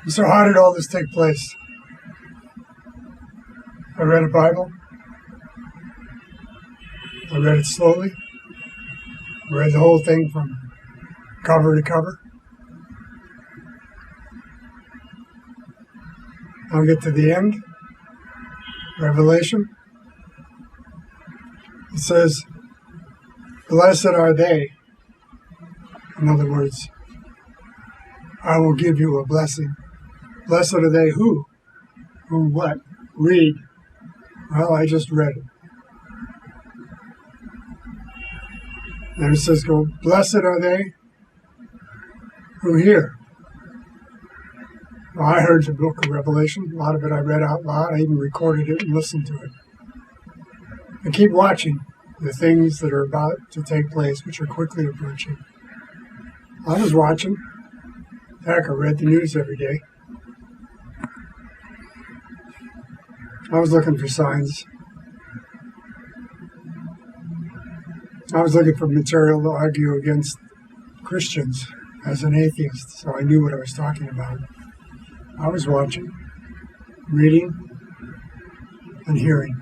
So how did all this take place? I read a Bible. I read it slowly. I read the whole thing from cover to cover. I'll get to the end. Revelation. It says, blessed are they. In other words, I will give you a blessing. Blessed are they who? Who what? Read. Well, I just read it. And it says, go, blessed are they who hear. Well, I heard the book of Revelation. A lot of it I read out loud. I even recorded it and listened to it. And keep watching the things that are about to take place, which are quickly approaching. I was watching. Heck, I read the news every day. I was looking for signs. I was looking for material to argue against Christians as an atheist, so I knew what I was talking about. I was watching, reading, and hearing.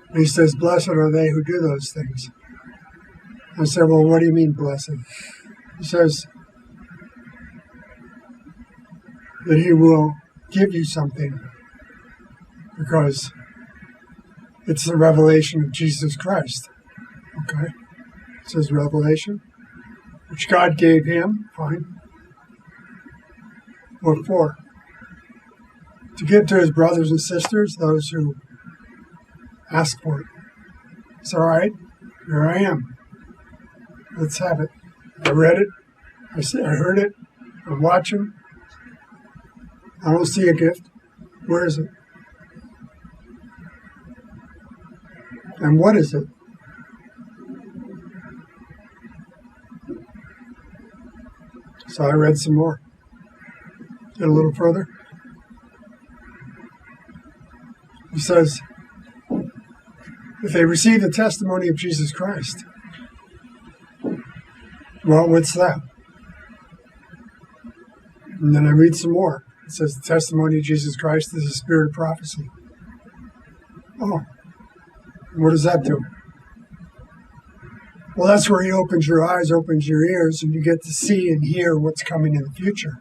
And he says, blessed are they who do those things. I said, well, what do you mean blessed? He says that he will give you something because it's the revelation of Jesus Christ. Okay? It says revelation, which God gave him. Fine. What for? To give to his brothers and sisters, those who ask for it. It's all right. Here I am. Let's have it. I read it. I heard it. I'm watching. I don't see a gift. Where is it? And what is it? So I read some more. Get a little further. He says, if they receive the testimony of Jesus Christ, well, what's that? And then I read some more. It says the testimony of Jesus Christ is the spirit of prophecy. Oh, what does that do? Well, that's where he opens your eyes, opens your ears, and you get to see and hear what's coming in the future.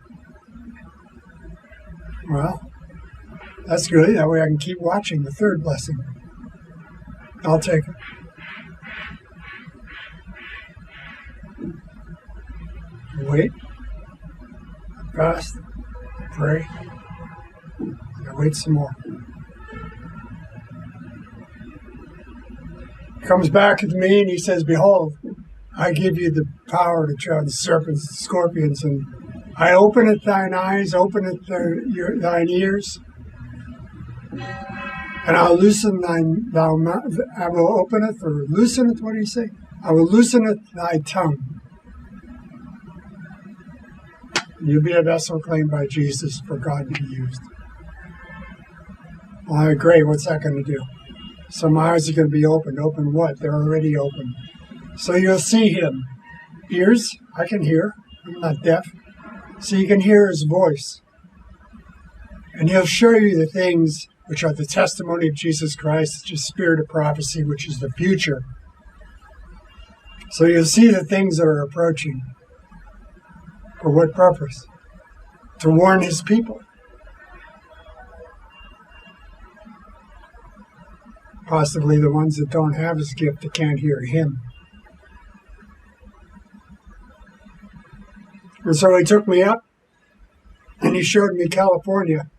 Well, that's good. That way I can keep watching the third blessing. I'll take it. I wait. I fast. I pray. And I wait some more. He comes back at me and he says, behold, I give you the power to tread the serpents and scorpions, and I openeth thine eyes, openeth thine ears, and I'll loosen I will openeth, or looseneth, what do you say? I will looseneth thy tongue. You'll be a vessel claimed by Jesus for God to be used. All right, great. What's that going to do? So my eyes are going to be opened. Open what? They're already open. So you'll see him. Ears, I can hear. I'm not deaf. So you can hear his voice. And he'll show you the things which are the testimony of Jesus Christ, which is spirit of prophecy, which is the future. So you'll see the things that are approaching. For what purpose? To warn his people. Possibly the ones that don't have his gift, that can't hear him. And so he took me up and he showed me California.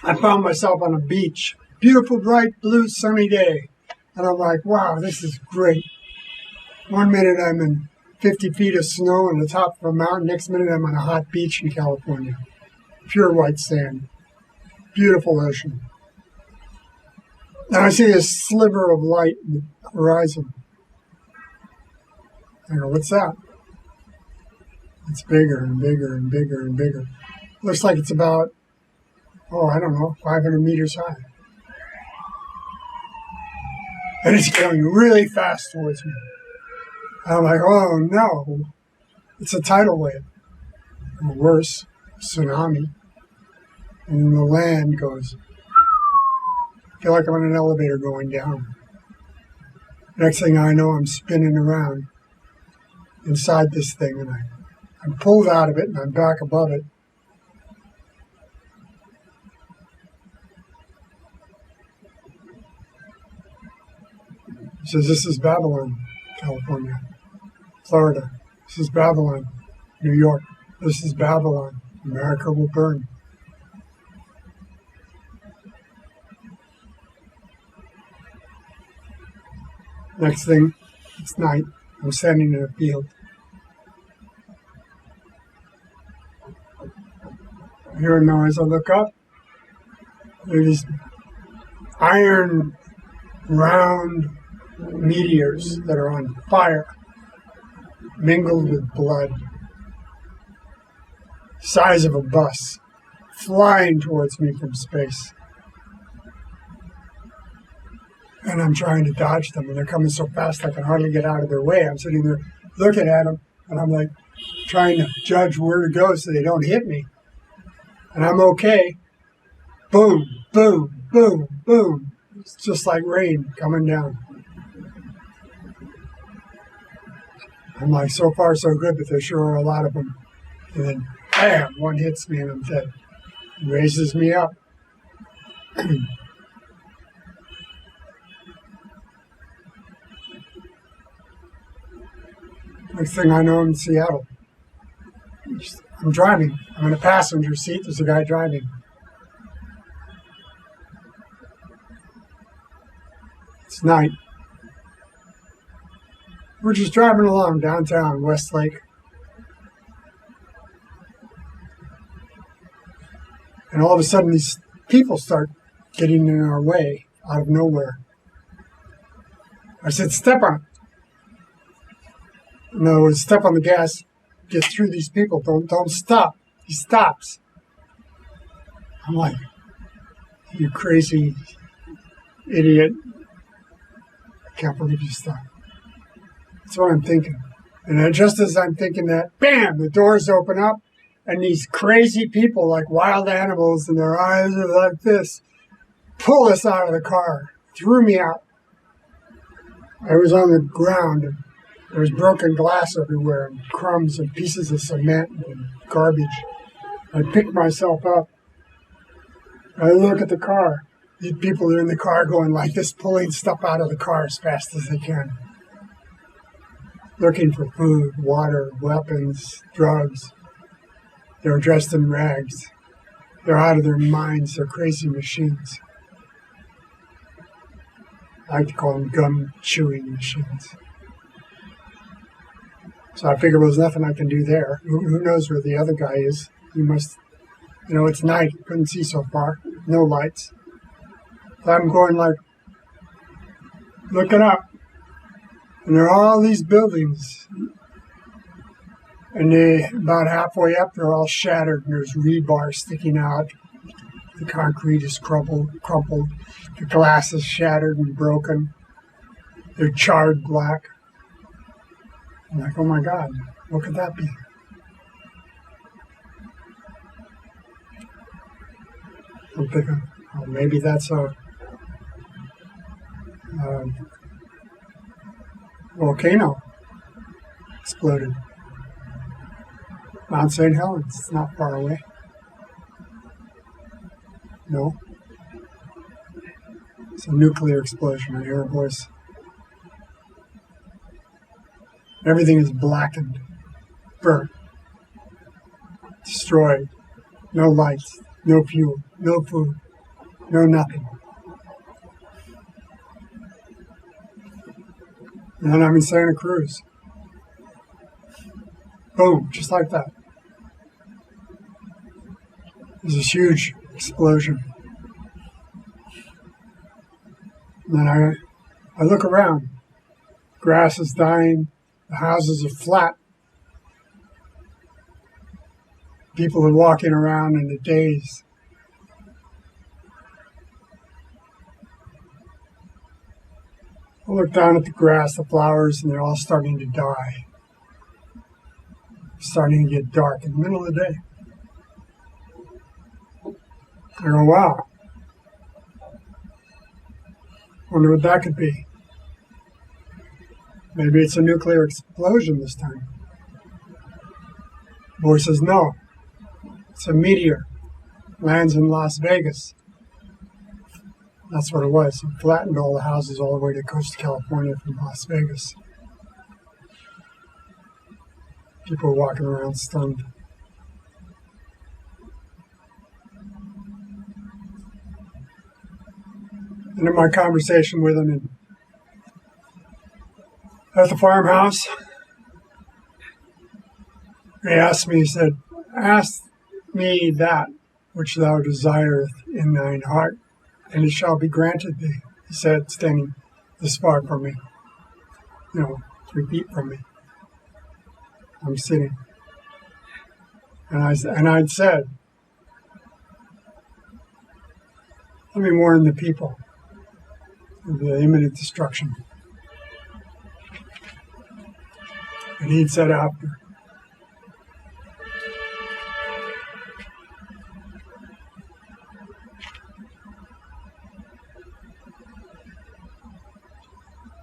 I found myself on a beach, beautiful, bright, blue, sunny day. And I'm like, wow, this is great. One minute I'm in 50 feet of snow on the top of a mountain. Next minute I'm on a hot beach in California. Pure white sand. Beautiful ocean. Now I see a sliver of light in the horizon. I go, what's that? It's bigger and bigger and bigger and bigger. Looks like it's about, 500 meters high. And it's going really fast towards me. I'm like, oh no, it's a tidal wave. Or worse, tsunami, and then the land goes. I feel like I'm in an elevator going down. Next thing I know, I'm spinning around inside this thing, and I'm pulled out of it, and I'm back above it. He says, this is Babylon, California. Florida. This is Babylon, New York. This is Babylon. America will burn. Next thing, it's night. I'm standing in a field. I hear a noise. I look up. There are these iron, round meteors that are on fire, mingled with blood, size of a bus, flying towards me from space. And I'm trying to dodge them, and they're coming so fast I can hardly get out of their way. I'm sitting there looking at them, and I'm like trying to judge where to go so they don't hit me. And I'm okay. Boom, boom, boom, boom. It's just like rain coming down. I'm like, so far so good, but there sure are a lot of them. And then, bam, one hits me and I'm dead. It raises me up. Next thing I know, I'm in Seattle. I'm driving. I'm in a passenger seat. There's a guy driving. It's night. We're just driving along downtown Westlake. And all of a sudden, these people start getting in our way out of nowhere. I said, step on it. In other words, step on the gas, get through these people. Don't stop. He stops. I'm like, you crazy idiot. I can't believe you stopped. That's what I'm thinking. And then just as I'm thinking that, bam, the doors open up, and these crazy people, like wild animals, and their eyes are like this, pull us out of the car, threw me out. I was on the ground, and there was broken glass everywhere, and crumbs and pieces of cement and garbage. I picked myself up. I look at the car. These people are in the car going like this, pulling stuff out of the car as fast as they can. Looking for food, water, weapons, drugs. They're dressed in rags. They're out of their minds. They're crazy machines. I like to call them gum-chewing machines. So I figured, well, there's nothing I can do there. Who knows where the other guy is? He must, it's night. Couldn't see so far. No lights. So I'm going like, looking up. And there are all these buildings. And about halfway up, they're all shattered. And there's rebar sticking out. The concrete is crumpled. The glass is shattered and broken. They're charred black. I'm like, oh my God, what could that be? I'm thinking, oh, maybe that's a volcano exploded. Mount St. Helens, it's not far away. No. It's a nuclear explosion. I hear a voice. Everything is blackened, burnt, destroyed. No lights, no fuel, no food, no nothing. And then I'm in Santa Cruz. Boom, just like that. There's this huge explosion. And then I look around. Grass is dying. The houses are flat. People are walking around in a daze. I look down at the grass, the flowers, and they're all starting to die. It's starting to get dark in the middle of the day. I go, wow. Wonder what that could be. Maybe it's a nuclear explosion this time. The boy says, no. It's a meteor. Lands in Las Vegas. That's what it was. It flattened all the houses all the way to Costa California from Las Vegas. People were walking around stunned. And in my conversation with him at the farmhouse, he asked me, he said, ask me that which thou desireth in thine heart, and it shall be granted thee. He said, standing this far from me, 3 feet from me. I'm sitting. And I'd said, let me warn the people of the imminent destruction. And he'd said after.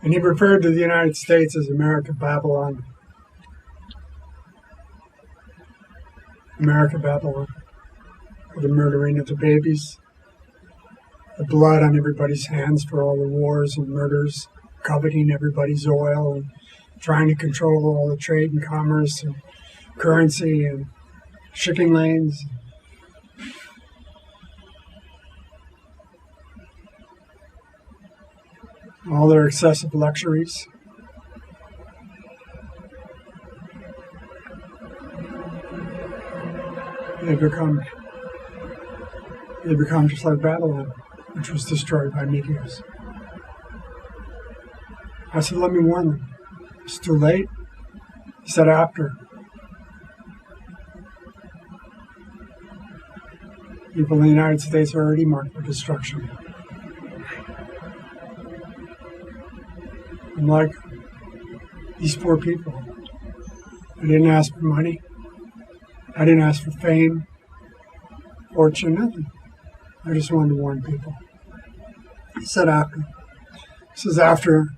And he referred to the United States as America Babylon. America Babylon. For the murdering of the babies. The blood on everybody's hands for all the wars and murders. Coveting everybody's oil and trying to control all the trade and commerce and currency and shipping lanes. All their excessive luxuries. They become just like Babylon, which was destroyed by meteors. I said, let me warn them. It's too late. He said, after. People in the United States are already marked for destruction. I'm like, these poor people. I didn't ask for money. I didn't ask for fame, fortune, nothing. I just wanted to warn people. He said after. He says after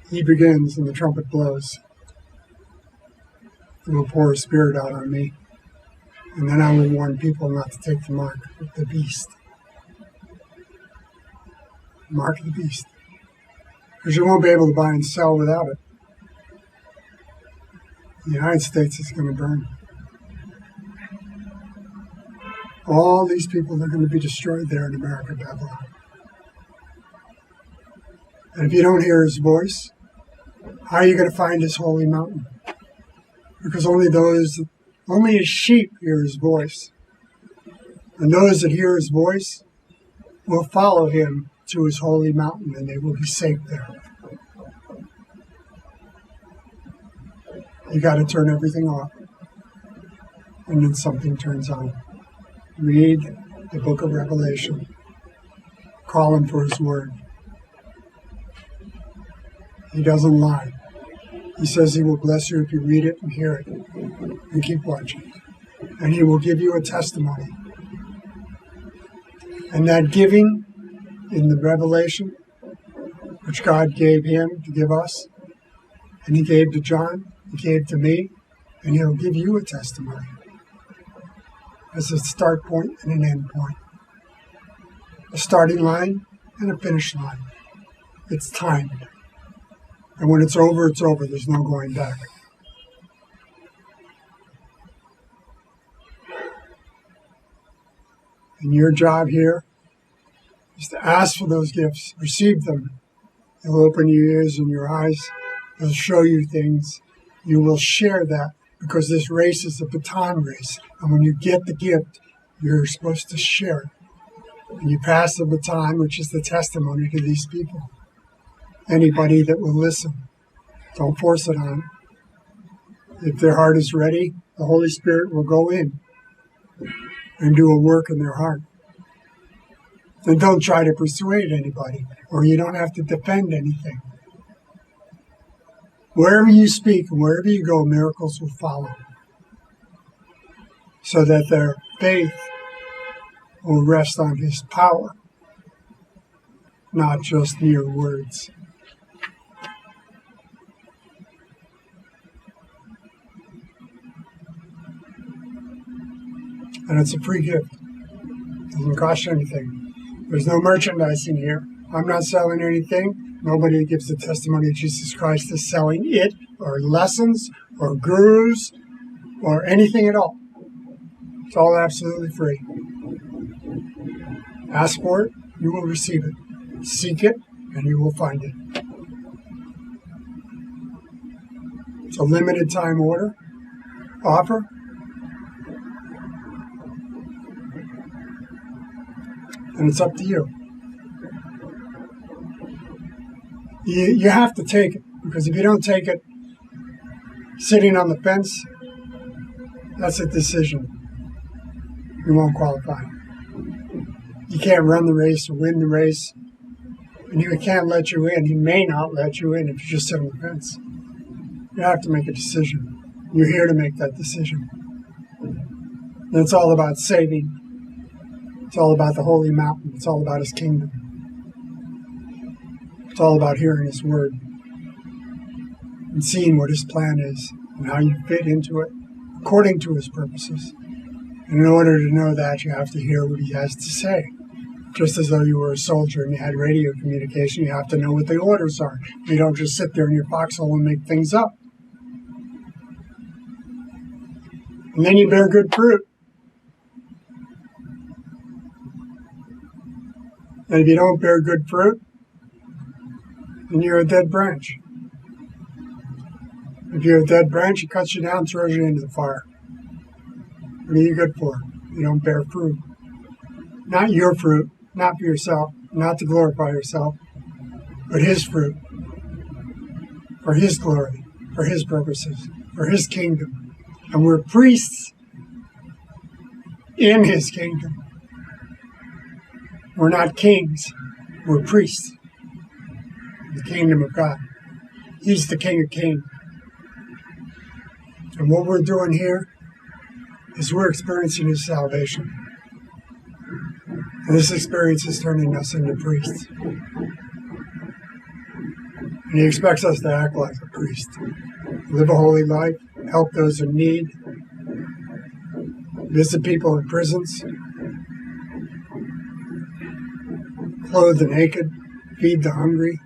he begins and the trumpet blows, he will pour his spirit out on me. And then I will warn people not to take the mark of the beast. Mark of the beast. Because you won't be able to buy and sell without it. The United States is going to burn. All these people are going to be destroyed there in America, Babylon. And if you don't hear his voice, how are you going to find his holy mountain? Because only his sheep hear his voice. And those that hear his voice will follow him to his holy mountain, and they will be safe there. You got to turn everything off, and then something turns on. Read the book of Revelation. Call him for his word. He doesn't lie. He says he will bless you if you read it and hear it and keep watching. And he will give you a testimony. And that giving in the revelation, which God gave him to give us, and he gave to John, he gave to me, and he'll give you a testimony. As a start point and an end point. A starting line and a finish line. It's timed. And when it's over, it's over. There's no going back. And your job here is to ask for those gifts, receive them. He'll open your ears and your eyes. He'll show you things. You will share that because this race is a baton race. And when you get the gift, you're supposed to share it. And you pass the baton, which is the testimony to these people. Anybody that will listen. Don't force it on. If their heart is ready, the Holy Spirit will go in and do a work in their heart. And don't try to persuade anybody, or you don't have to defend anything. Wherever you speak and wherever you go, miracles will follow. So that their faith will rest on his power, not just mere words. And it's a free gift. It doesn't cost you anything. There's no merchandising here. I'm not selling anything. Nobody that gives the testimony of Jesus Christ is selling it, or lessons, or gurus, or anything at all. It's all absolutely free. Ask for it, you will receive it. Seek it, and you will find it. It's a limited time offer. And it's up to you. You have to take it, because if you don't take it, sitting on the fence, that's a decision. You won't qualify. You can't run the race or win the race, and he can't let you in. He may not let you in if you just sit on the fence. You have to make a decision. You're here to make that decision. And it's all about saving. It's all about the holy mountain. It's all about his kingdom. It's all about hearing his word and seeing what his plan is and how you fit into it according to his purposes. And in order to know that, you have to hear what he has to say. Just as though you were a soldier and you had radio communication, you have to know what the orders are. You don't just sit there in your foxhole and make things up. And then you bear good fruit. And if you don't bear good fruit, then you're a dead branch. If you're a dead branch, he cuts you down, throws you into the fire. What are you good for? You don't bear fruit. Not your fruit, not for yourself, not to glorify yourself, but his fruit. For his glory, for his purposes, for his kingdom. And we're priests in his kingdom. We're not kings, we're priests. The kingdom of God. He's the King of Kings. And what we're doing here is we're experiencing his salvation. And this experience is turning us into priests. And he expects us to act like a priest. Live a holy life, help those in need, visit people in prisons, clothe the naked, feed the hungry,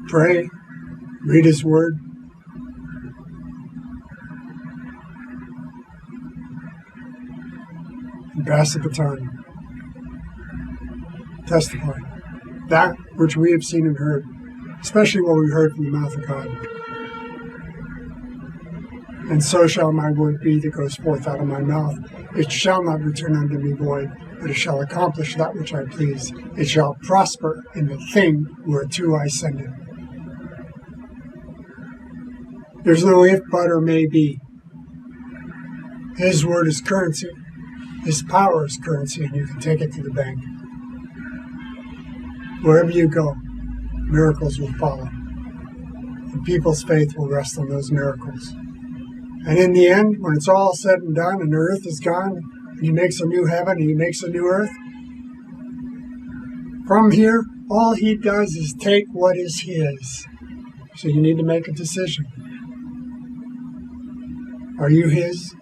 pray, read his word. And pass the baton. Testify. That which we have seen and heard, especially what we heard from the mouth of God. And so shall my word be that goes forth out of my mouth. It shall not return unto me void, but it shall accomplish that which I please. It shall prosper in the thing whereto I send it. There's no if, but, or maybe. His word is currency. His power is currency, and you can take it to the bank. Wherever you go, miracles will follow. And people's faith will rest on those miracles. And in the end, when it's all said and done, and the earth is gone, and he makes a new heaven, and he makes a new earth, from here, all he does is take what is his. So you need to make a decision. Are you his?